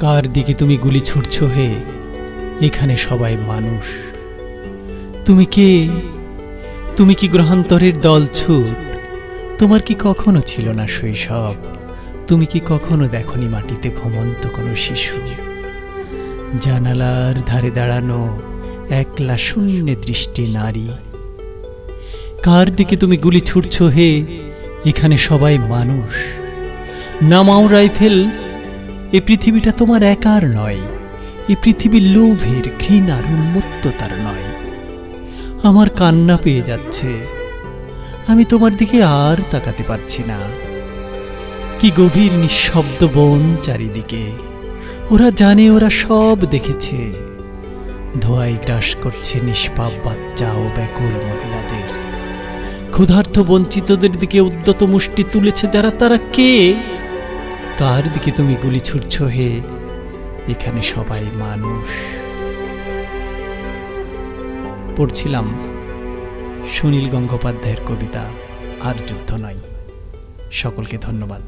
কার দিকে তুমি গুলি ছুটছো হে? এখানে সবাই মানুষ। তুমি কে? তুমি কি গ্রহান্তরের দলছুট? তোমার কি কখনো ছিল না শৈশব? তুমি কি কখনো দেখনি মাটিতে ঘুমন্ত কোনো শিশু? জানালার ধারে দাঁড়ানো একলা শূন্য দৃষ্টি নারী। কার দিকে তুমি গুলি ছুটছো হে? এখানে সবাই মানুষ। নামাও রাইফেল, এ পৃথিবীটা তোমার একার নয়। এ পৃথিবী লোভের, ঘৃণার, উন্মত্ততার নয়। আমার কান্না পেয়ে যাচ্ছে, আমি তোমার দিকে আর তাকাতে পারছি না। কি গভীর নিঃশব্দ বন চারিদিকে। ওরা জানে, ওরা সব দেখেছে। ধোঁয়ায় গ্রাস করছে নিষ্পাপ বাচ্চা ও ব্যাকুল মহিলাদের। ক্ষুধার্ত বঞ্চিতদের দিকে উদ্যত মুষ্টি তুলেছে যারা। তারা কে? কার দিকে তুমি গুলি ছুটছো হে? এখানে সবাই মানুষ। পড়ছিলাম সুনীল গঙ্গোপাধ্যায়ের কবিতা আর যুদ্ধ নয়। সকলকে ধন্যবাদ।